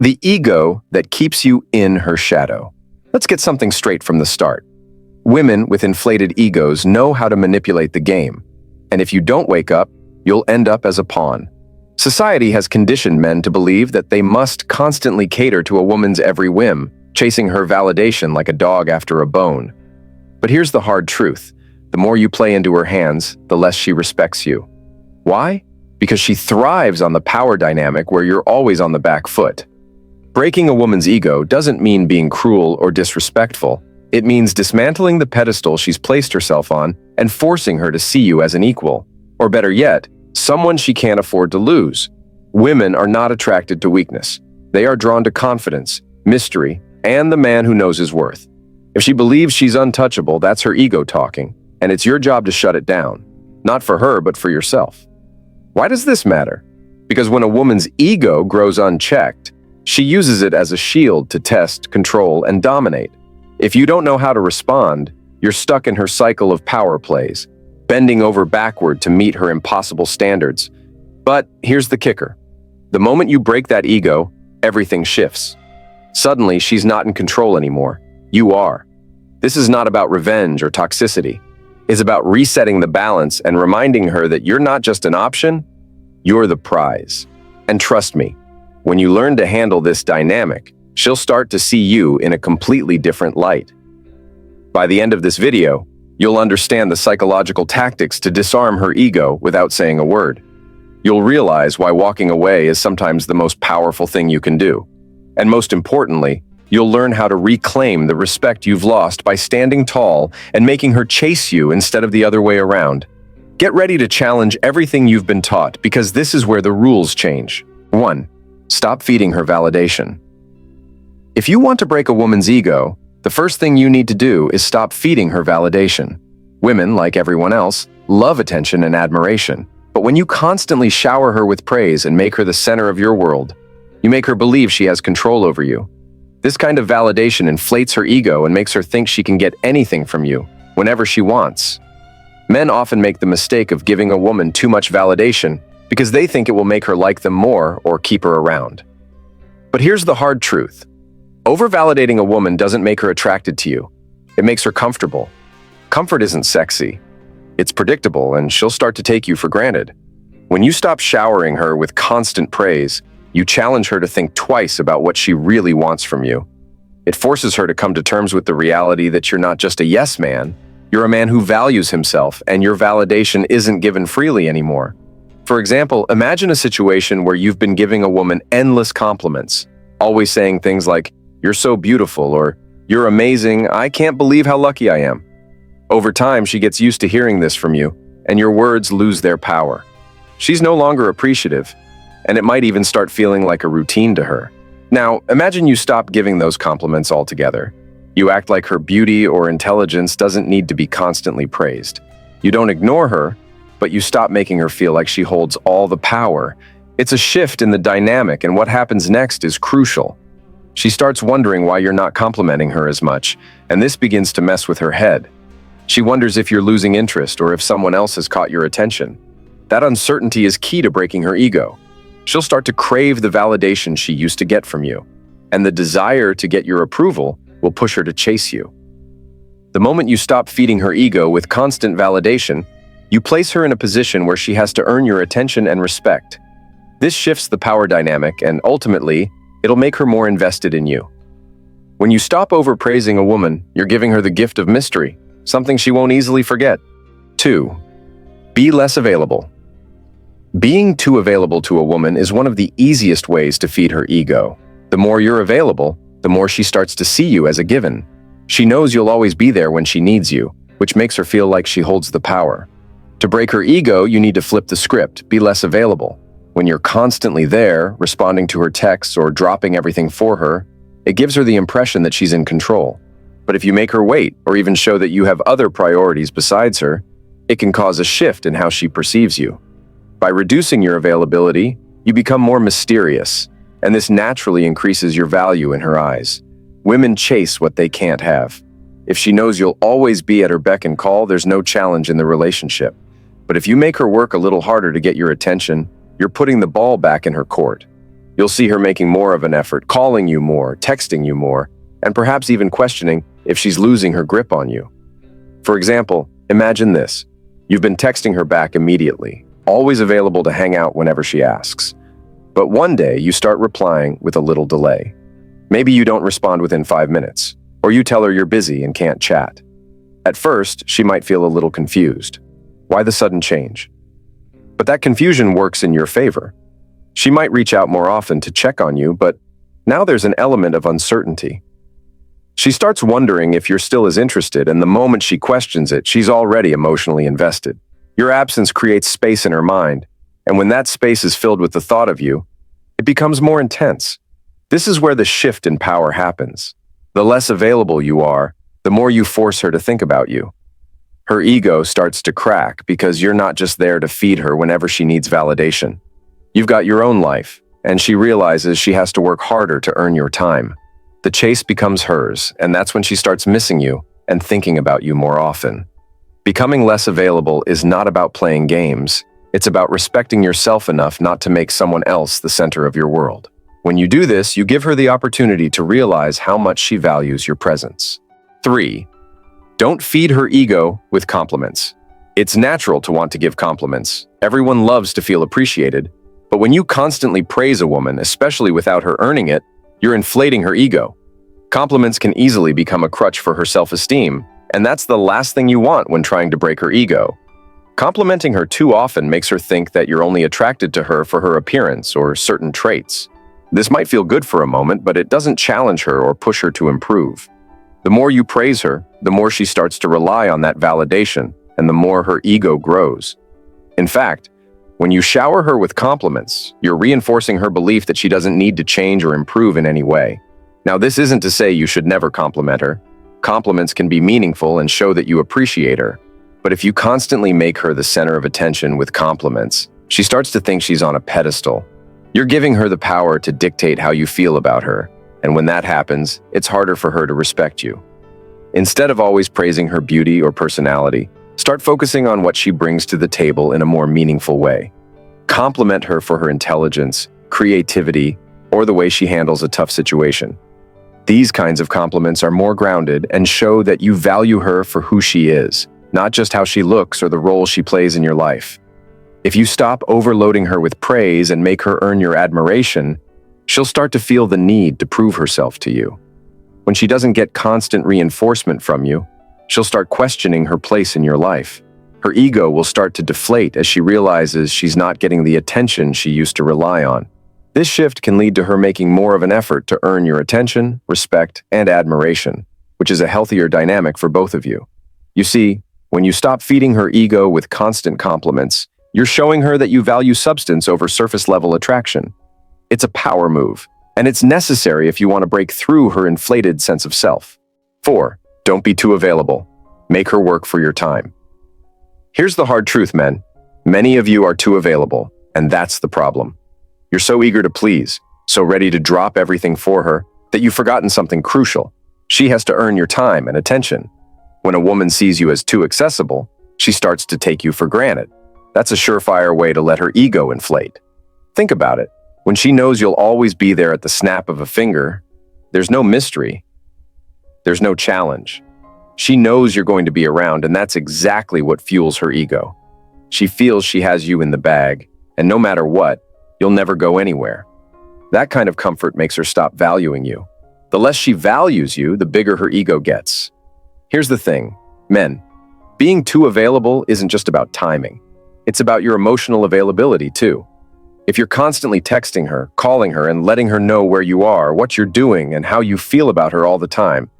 The ego that keeps you in her shadow. Let's get something straight from the start. Women with inflated egos know how to manipulate the game, and if you don't wake up, you'll end up as a pawn. Society has conditioned men to believe that they must constantly cater to a woman's every whim, chasing her validation like a dog after a bone. But here's the hard truth. The more you play into her hands, the less she respects you. Why? Because she thrives on the power dynamic where you're always on the back foot. Breaking a woman's ego doesn't mean being cruel or disrespectful. It means dismantling the pedestal she's placed herself on and forcing her to see you as an equal. Or better yet, someone she can't afford to lose. Women are not attracted to weakness. They are drawn to confidence, mystery, and the man who knows his worth. If she believes she's untouchable, that's her ego talking, and it's your job to shut it down. Not for her, but for yourself. Why does this matter? Because when a woman's ego grows unchecked, she uses it as a shield to test, control, and dominate. If you don't know how to respond, you're stuck in her cycle of power plays, bending over backward to meet her impossible standards. But here's the kicker. The moment you break that ego, everything shifts. Suddenly, she's not in control anymore. You are. This is not about revenge or toxicity. It's about resetting the balance and reminding her that you're not just an option, you're the prize. And trust me, when you learn to handle this dynamic, she'll start to see you in a completely different light. By the end of this video, you'll understand the psychological tactics to disarm her ego without saying a word. You'll realize why walking away is sometimes the most powerful thing you can do. And most importantly, you'll learn how to reclaim the respect you've lost by standing tall and making her chase you instead of the other way around. Get ready to challenge everything you've been taught, because this is where the rules change. 1. Stop feeding her validation. If you want to break a woman's ego, the first thing you need to do is stop feeding her validation. Women, like everyone else, love attention and admiration. But when you constantly shower her with praise and make her the center of your world, you make her believe she has control over you. This kind of validation inflates her ego and makes her think she can get anything from you, whenever she wants. Men often make the mistake of giving a woman too much validation because they think it will make her like them more or keep her around. But here's the hard truth. Over-validating a woman doesn't make her attracted to you. It makes her comfortable. Comfort isn't sexy. It's predictable, and she'll start to take you for granted. When you stop showering her with constant praise, you challenge her to think twice about what she really wants from you. It forces her to come to terms with the reality that you're not just a yes man, you're a man who values himself, and your validation isn't given freely anymore. For example, imagine a situation where you've been giving a woman endless compliments, always saying things like, "You're so beautiful," or "You're amazing, I can't believe how lucky I am." Over time, she gets used to hearing this from you, and your words lose their power. She's no longer appreciative, and it might even start feeling like a routine to her. Now, imagine you stop giving those compliments altogether. You act like her beauty or intelligence doesn't need to be constantly praised. You don't ignore her, but you stop making her feel like she holds all the power. It's a shift in the dynamic, and what happens next is crucial. She starts wondering why you're not complimenting her as much, and this begins to mess with her head. She wonders if you're losing interest or if someone else has caught your attention. That uncertainty is key to breaking her ego. She'll start to crave the validation she used to get from you, and the desire to get your approval will push her to chase you. The moment you stop feeding her ego with constant validation, you place her in a position where she has to earn your attention and respect. This shifts the power dynamic, and ultimately, it'll make her more invested in you. When you stop overpraising a woman, you're giving her the gift of mystery, something she won't easily forget. 2. Be less available. Being too available to a woman is one of the easiest ways to feed her ego. The more you're available, the more she starts to see you as a given. She knows you'll always be there when she needs you, which makes her feel like she holds the power. To break her ego, you need to flip the script, be less available. When you're constantly there, responding to her texts or dropping everything for her, it gives her the impression that she's in control. But if you make her wait, or even show that you have other priorities besides her, it can cause a shift in how she perceives you. By reducing your availability, you become more mysterious, and this naturally increases your value in her eyes. Women chase what they can't have. If she knows you'll always be at her beck and call, there's no challenge in the relationship. But if you make her work a little harder to get your attention, you're putting the ball back in her court. You'll see her making more of an effort, calling you more, texting you more, and perhaps even questioning if she's losing her grip on you. For example, imagine this. You've been texting her back immediately, always available to hang out whenever she asks. But one day you start replying with a little delay. Maybe you don't respond within 5 minutes, or you tell her you're busy and can't chat. At first, she might feel a little confused. Why the sudden change? But that confusion works in your favor. She might reach out more often to check on you, but now there's an element of uncertainty. She starts wondering if you're still as interested, and the moment she questions it, she's already emotionally invested. Your absence creates space in her mind, and when that space is filled with the thought of you, it becomes more intense. This is where the shift in power happens. The less available you are, the more you force her to think about you. Her ego starts to crack because you're not just there to feed her whenever she needs validation. You've got your own life, and she realizes she has to work harder to earn your time. The chase becomes hers, and that's when she starts missing you and thinking about you more often. Becoming less available is not about playing games. It's about respecting yourself enough not to make someone else the center of your world. When you do this, you give her the opportunity to realize how much she values your presence. 3. Don't feed her ego with compliments. It's natural to want to give compliments. Everyone loves to feel appreciated. But when you constantly praise a woman, especially without her earning it, you're inflating her ego. Compliments can easily become a crutch for her self-esteem, and that's the last thing you want when trying to break her ego. Complimenting her too often makes her think that you're only attracted to her for her appearance or certain traits. This might feel good for a moment, but it doesn't challenge her or push her to improve. The more you praise her, the more she starts to rely on that validation, and the more her ego grows. In fact, when you shower her with compliments, you're reinforcing her belief that she doesn't need to change or improve in any way. Now, this isn't to say you should never compliment her. Compliments can be meaningful and show that you appreciate her. But if you constantly make her the center of attention with compliments, she starts to think she's on a pedestal. You're giving her the power to dictate how you feel about her, and when that happens, it's harder for her to respect you. Instead of always praising her beauty or personality, start focusing on what she brings to the table in a more meaningful way. Compliment her for her intelligence, creativity, or the way she handles a tough situation. These kinds of compliments are more grounded and show that you value her for who she is, not just how she looks or the role she plays in your life. If you stop overloading her with praise and make her earn your admiration, she'll start to feel the need to prove herself to you. When she doesn't get constant reinforcement from you, she'll start questioning her place in your life. Her ego will start to deflate as she realizes she's not getting the attention she used to rely on. This shift can lead to her making more of an effort to earn your attention, respect, and admiration, which is a healthier dynamic for both of you. You see, when you stop feeding her ego with constant compliments, you're showing her that you value substance over surface-level attraction. It's a power move, and it's necessary if you want to break through her inflated sense of self. 4. Don't be too available. Make her work for your time. Here's the hard truth, men. Many of you are too available, and that's the problem. You're so eager to please, so ready to drop everything for her, that you've forgotten something crucial. She has to earn your time and attention. When a woman sees you as too accessible, she starts to take you for granted. That's a surefire way to let her ego inflate. Think about it. When she knows you'll always be there at the snap of a finger, there's no mystery. There's no challenge. She knows you're going to be around, and that's exactly what fuels her ego. She feels she has you in the bag, and no matter what, you'll never go anywhere. That kind of comfort makes her stop valuing you. The less she values you, the bigger her ego gets. Here's the thing, men, being too available isn't just about timing. It's about your emotional availability too. If you're constantly texting her, calling her, and letting her know where you are, what you're doing, and how you feel about her all the time,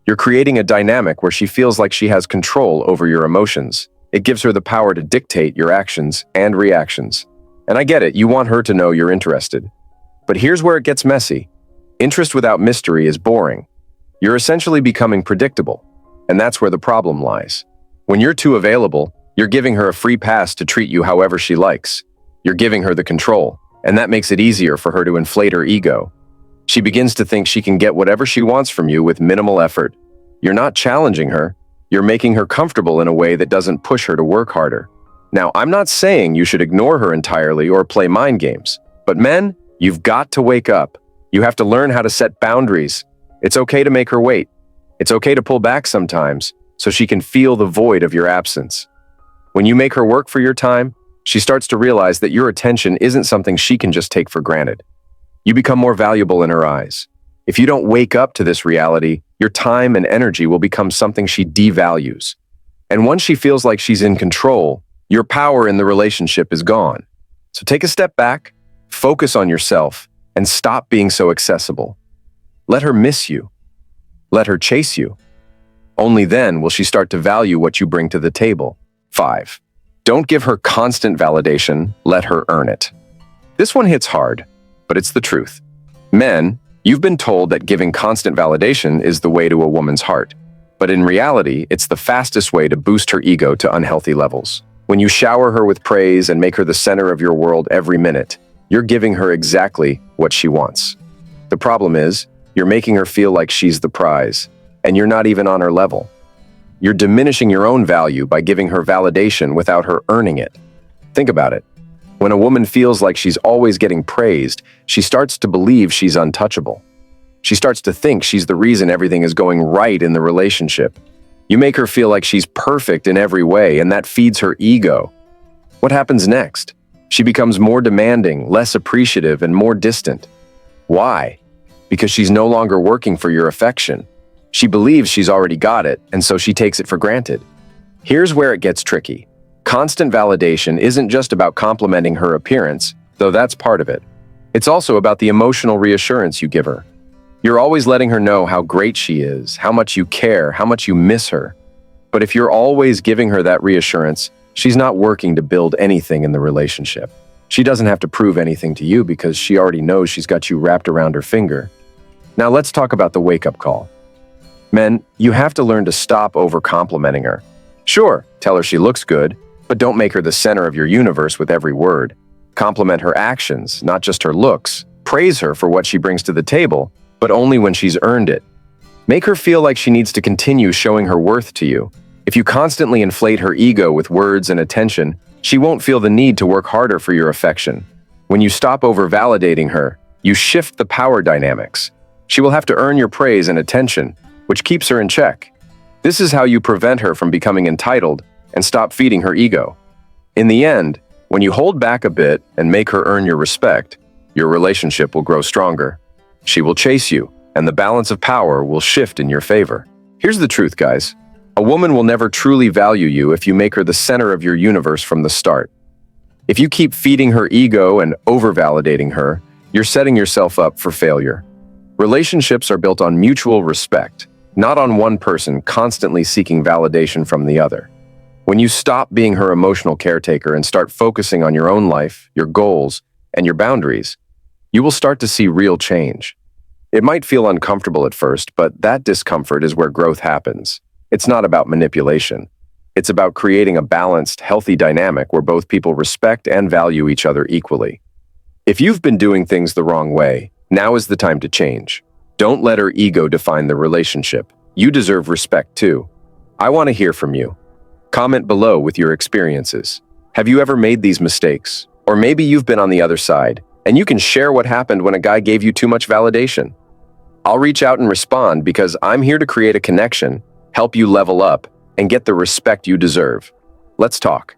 you're creating a dynamic where she feels like she has control over your emotions. It gives her the power to dictate your actions and reactions. And I get it, you want her to know you're interested. But here's where it gets messy. Interest without mystery is boring. You're essentially becoming predictable, and that's where the problem lies. When you're too available, you're giving her a free pass to treat you however she likes. You're giving her the control, and that makes it easier for her to inflate her ego. She begins to think she can get whatever she wants from you with minimal effort. You're not challenging her, you're making her comfortable in a way that doesn't push her to work harder. Now, I'm not saying you should ignore her entirely or play mind games, but men, You've got to wake up. You have to learn how to set boundaries. It's okay to make her wait. It's okay to pull back sometimes so she can feel the void of your absence. When you make her work for your time, she starts to realize that your attention isn't something she can just take for granted. You become more valuable in her eyes. If you don't wake up to this reality, your time and energy will become something she devalues. And once she feels like she's in control, your power in the relationship is gone. So take a step back, focus on yourself, and stop being so accessible. Let her miss you. Let her chase you. Only then will she start to value what you bring to the table. 5. Don't give her constant validation, let her earn it. This one hits hard, but it's the truth. Men, you've been told that giving constant validation is the way to a woman's heart. But in reality, it's the fastest way to boost her ego to unhealthy levels. When you shower her with praise and make her the center of your world every minute, you're giving her exactly what she wants. The problem is, you're making her feel like she's the prize, and you're not even on her level. You're diminishing your own value by giving her validation without her earning it. Think about it. When a woman feels like she's always getting praised, she starts to believe she's untouchable. She starts to think she's the reason everything is going right in the relationship. You make her feel like she's perfect in every way, and that feeds her ego. What happens next? She becomes more demanding, less appreciative, and more distant. Why? Because she's no longer working for your affection. She believes she's already got it, and so she takes it for granted. Here's where it gets tricky. Constant validation isn't just about complimenting her appearance, though that's part of it. It's also about the emotional reassurance you give her. You're always letting her know how great she is, how much you care, how much you miss her. But if you're always giving her that reassurance, she's not working to build anything in the relationship. She doesn't have to prove anything to you because she already knows she's got you wrapped around her finger. Now let's talk about the wake-up call. Men, you have to learn to stop over-complimenting her. Sure, tell her she looks good, but don't make her the center of your universe with every word. Compliment her actions, not just her looks. Praise her for what she brings to the table, but only when she's earned it. Make her feel like she needs to continue showing her worth to you. If you constantly inflate her ego with words and attention, she won't feel the need to work harder for your affection. When you stop over-validating her, you shift the power dynamics. She will have to earn your praise and attention, which keeps her in check. This is how you prevent her from becoming entitled and stop feeding her ego. In the end, when you hold back a bit and make her earn your respect, your relationship will grow stronger. She will chase you, and the balance of power will shift in your favor. Here's the truth, guys. A woman will never truly value you if you make her the center of your universe from the start. If you keep feeding her ego and over-validating her, you're setting yourself up for failure. Relationships are built on mutual respect, not on one person constantly seeking validation from the other. When you stop being her emotional caretaker and start focusing on your own life, your goals, and your boundaries, you will start to see real change. It might feel uncomfortable at first, but that discomfort is where growth happens. It's not about manipulation. It's about creating a balanced, healthy dynamic where both people respect and value each other equally. If you've been doing things the wrong way, now is the time to change. Don't let her ego define the relationship. You deserve respect too. I want to hear from you. Comment below with your experiences. Have you ever made these mistakes? Or maybe you've been on the other side, and you can share what happened when a guy gave you too much validation. I'll reach out and respond because I'm here to create a connection, help you level up, and get the respect you deserve. Let's talk.